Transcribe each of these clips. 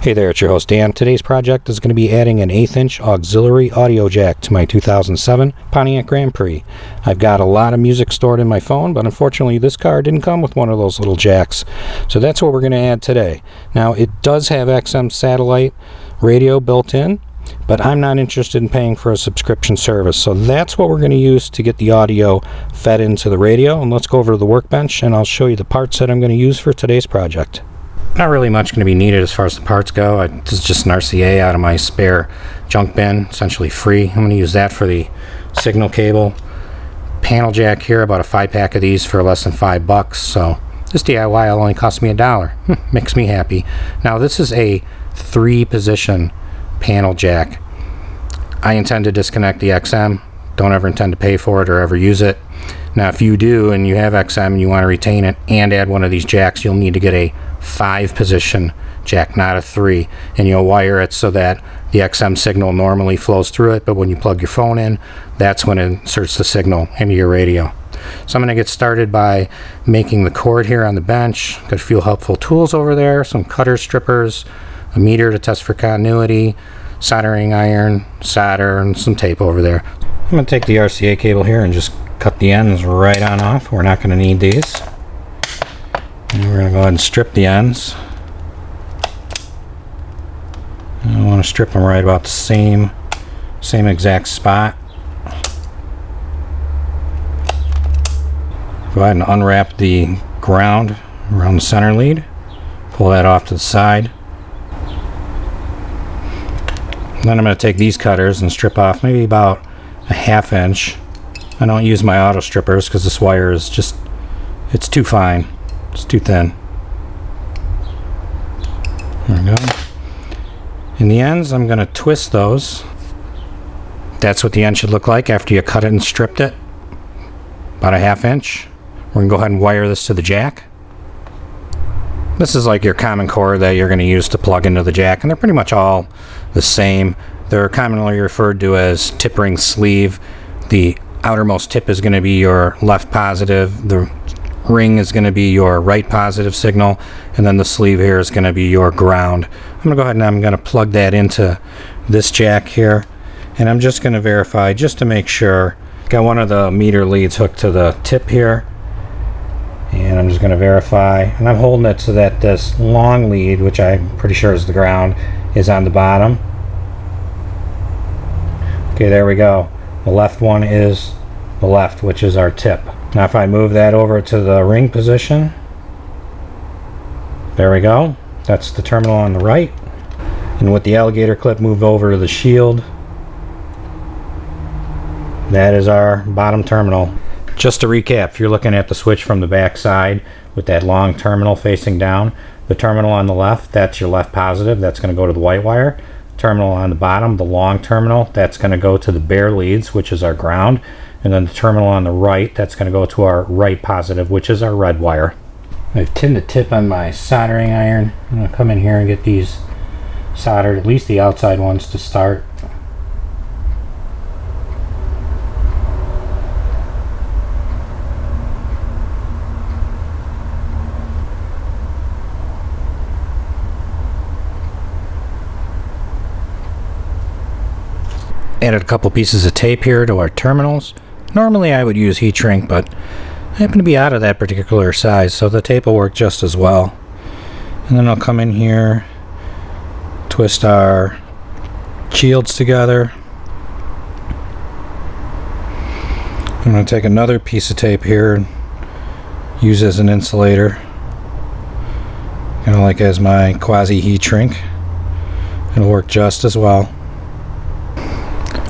Hey there, it's your host Dan. Today's project is going to be adding an 1/8 inch auxiliary audio jack to my 2007 Pontiac Grand Prix. I've got a lot of music stored in my phone, but unfortunately this car didn't come with one of those little jacks. So that's what we're going to add today. Now it does have XM satellite radio built in, but I'm not interested in paying for a subscription service. So that's what we're going to use to get the audio fed into the radio. And let's go over to the workbench and I'll show you the parts that I'm going to use for today's project. Not really much going to be needed as far as the parts go. This is just an RCA out of my spare junk bin, essentially free. I'm going to use that for the signal cable. Panel jack here, about a 5-pack of these for less than $5. So this DIY will only cost me $1. Makes me happy. Now this is a 3-position panel jack. I intend to disconnect the XM. Don't ever intend to pay for it or ever use it. Now if you do and you have XM and you want to retain it and add one of these jacks, you'll need to get a 5-position jack, not a 3, and you'll wire it so that the XM signal normally flows through it, but when you plug your phone in, that's when it inserts the signal into your radio. So I'm going to get started by making the cord here on the bench. Got a few helpful tools over there, some cutter strippers, a meter to test for continuity, soldering iron, solder, and some tape over there. I'm going to take the RCA cable here and just cut the ends right on off. We're not going to need these. And we're going to go ahead and strip the ends. And I want to strip them right about the same exact spot. Go ahead and unwrap the ground around the center lead. Pull that off to the side. Then I'm going to take these cutters and strip off maybe about a 1/2 inch. I don't use my auto strippers because this wire is just, it's too fine. It's too thin. There we go. In the ends, I'm going to twist those. That's what the end should look like after you cut it and stripped it. About a 1/2 inch. We're going to go ahead and wire this to the jack. This is like your common cord that you're going to use to plug into the jack, and they're pretty much all the same. They're commonly referred to as tip ring sleeve. The outermost tip is going to be your left positive. The ring is going to be your right positive signal, and then the sleeve here is going to be your ground. I'm going to go ahead and I'm going to plug that into this jack here, and I'm just going to verify just to make sure. Got one of the meter leads hooked to the tip here, and I'm just going to verify, and I'm holding it so that this long lead, which I'm pretty sure is the ground, is on the bottom. Okay, there we go. The left one is the left, which is our tip. Now if I move that over to the ring position, there we go. That's the terminal on the right. And with the alligator clip moved over to the shield, that is our bottom terminal. Just to recap, if you're looking at the switch from the back side with that long terminal facing down, the terminal on the left, that's your left positive, that's going to go to the white wire. Terminal on the bottom, the long terminal, that's going to go to the bare leads, which is our ground. And then the terminal on the right, that's going to go to our right positive, which is our red wire. I've tinned the tip on my soldering iron. I'm going to come in here and get these soldered, at least the outside ones to start. Added a couple pieces of tape here to our terminals. Normally I would use heat shrink, but I happen to be out of that particular size, so the tape will work just as well. And then I'll come in here, twist our shields together. I'm going to take another piece of tape here and use as an insulator, kind of like as my quasi heat shrink. It'll work just as well.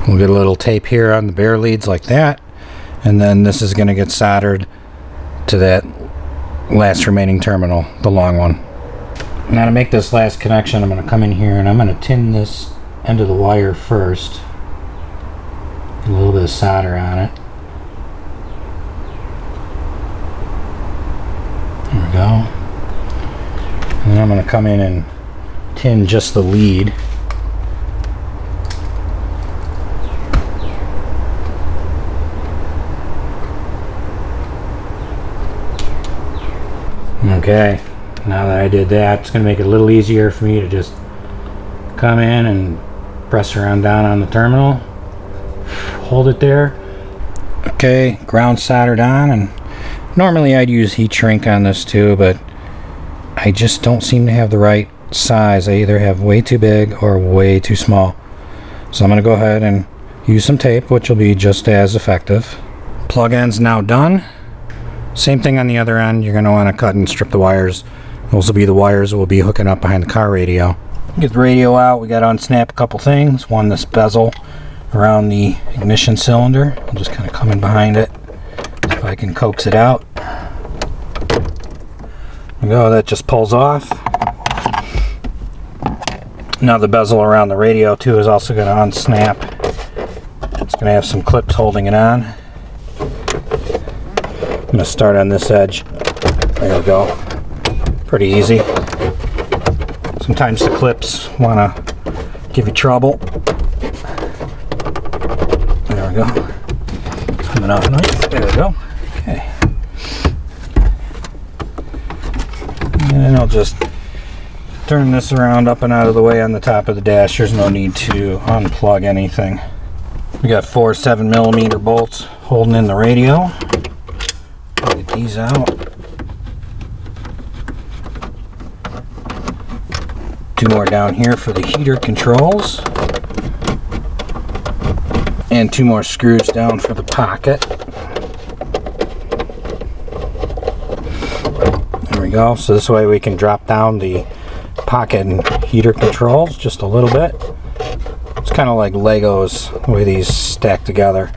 We'll get a little tape here on the bare leads like that, and then this is going to get soldered to that last remaining terminal, the long one. Now to make this last connection, I'm going to come in here and I'm going to tin this end of the wire first. A little bit of solder on it. There we go. And then I'm going to come in and tin just the lead. Okay, now that I did that, it's going to make it a little easier for me to just come in and press around down on the terminal, hold it there. Okay, ground soldered on, and normally I'd use heat shrink on this too, but I just don't seem to have the right size. I either have way too big or way too small. So I'm going to go ahead and use some tape, which will be just as effective. Plug end's now done. Same thing on the other end. You're going to want to cut and strip the wires. Those will be the wires that will be hooking up behind the car radio. Get the radio out. We got to unsnap a couple things. One, this bezel around the ignition cylinder. I'll just kind of come in behind it. See if I can coax it out. There we go. That just pulls off. Now the bezel around the radio too is also going to unsnap. It's going to have some clips holding it on. I'm going to start on this edge. There we go. Pretty easy. Sometimes the clips want to give you trouble. There we go. Coming off nice. There we go. Okay. And I'll just turn this around up and out of the way on the top of the dash. There's no need to unplug anything. We got 4 7mm bolts holding in the radio. Get these out. 2 more down here for the heater controls. And 2 more screws down for the pocket. There we go. So this way we can drop down the pocket and heater controls just a little bit. It's kind of like Legos, the way these stack together.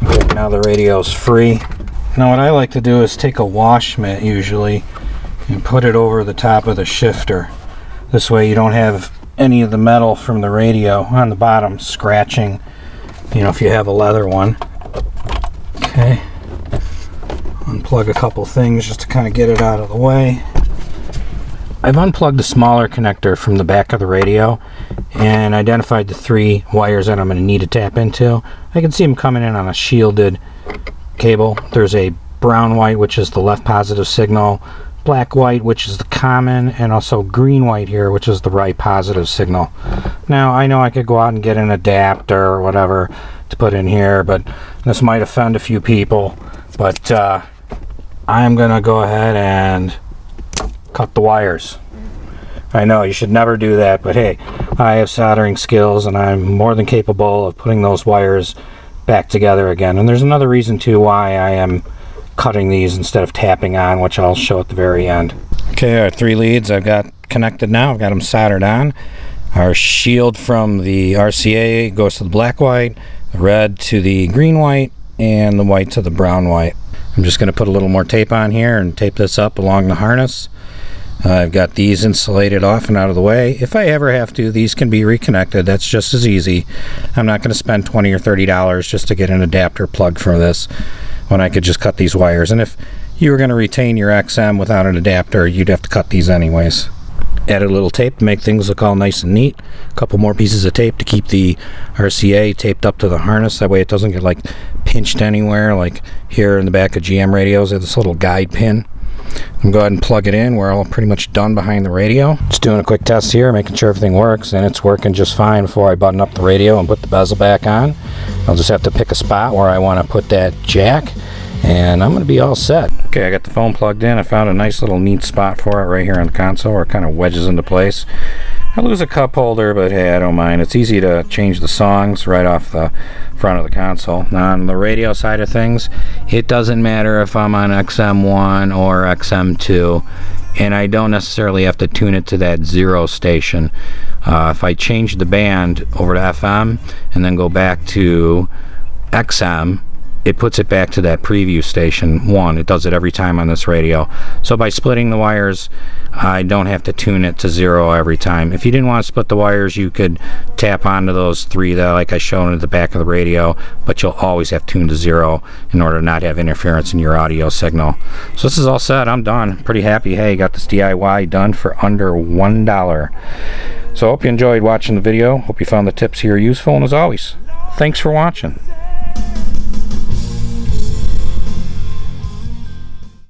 Okay, now the radio's free. Now what I like to do is take a wash mitt usually and put it over the top of the shifter. This way you don't have any of the metal from the radio on the bottom scratching, you know, if you have a leather one. Okay, unplug a couple things just to kind of get it out of the way. I've unplugged a smaller connector from the back of the radio and identified the 3 wires that I'm going to need to tap into. I can see them coming in on a shielded cable. There's a brown white, which is the left positive signal, black white, which is the common, and also green white here, which is the right positive signal. Now I know I could go out and get an adapter or whatever to put in here, but this might offend a few people, but I'm gonna go ahead and cut the wires. I know you should never do that, but hey, I have soldering skills and I'm more than capable of putting those wires back together again. And there's another reason too why I am cutting these instead of tapping on, which I'll show at the very end. Okay, our 3 leads I've got connected now. I've got them soldered on. Our shield from the RCA goes to the black white, the red to the green white, and the white to the brown white. I'm just going to put a little more tape on here and tape this up along the harness. I've got these insulated off and out of the way. If I ever have to, these can be reconnected. That's just as easy. I'm not going to spend $20 or $30 just to get an adapter plug for this when I could just cut these wires. And if you were going to retain your XM without an adapter, you'd have to cut these anyways. Add a little tape to make things look all nice and neat. A couple more pieces of tape to keep the RCA taped up to the harness. That way it doesn't get like pinched anywhere, like here in the back of GM radios. They have this little guide pin. I'm going to go ahead and plug it in. We're all pretty much done behind the radio. Just doing a quick test here, making sure everything works, and it's working just fine before I button up the radio and put the bezel back on. I'll just have to pick a spot where I want to put that jack, and I'm going to be all set. Okay, I got the phone plugged in. I found a nice little neat spot for it right here on the console where it kind of wedges into place. I lose a cup holder, but hey, I don't mind. It's easy to change the songs right off the front of the console. Now on the radio side of things, it doesn't matter if I'm on XM1 or XM2, and I don't necessarily have to tune it to that 0 station. If I change the band over to FM and then go back to XM, it puts it back to that preview station 1. It does it every time on this radio. So by splitting the wires, I don't have to tune it to 0 every time. If you didn't want to split the wires, you could tap onto those 3 that like I showed at the back of the radio, but you'll always have tuned to 0 in order to not have interference in your audio signal. So this is all set. I'm done. Pretty happy. Hey, got this DIY done for under $1. So I hope you enjoyed watching the video. Hope you found the tips here useful, and as always, thanks for watching.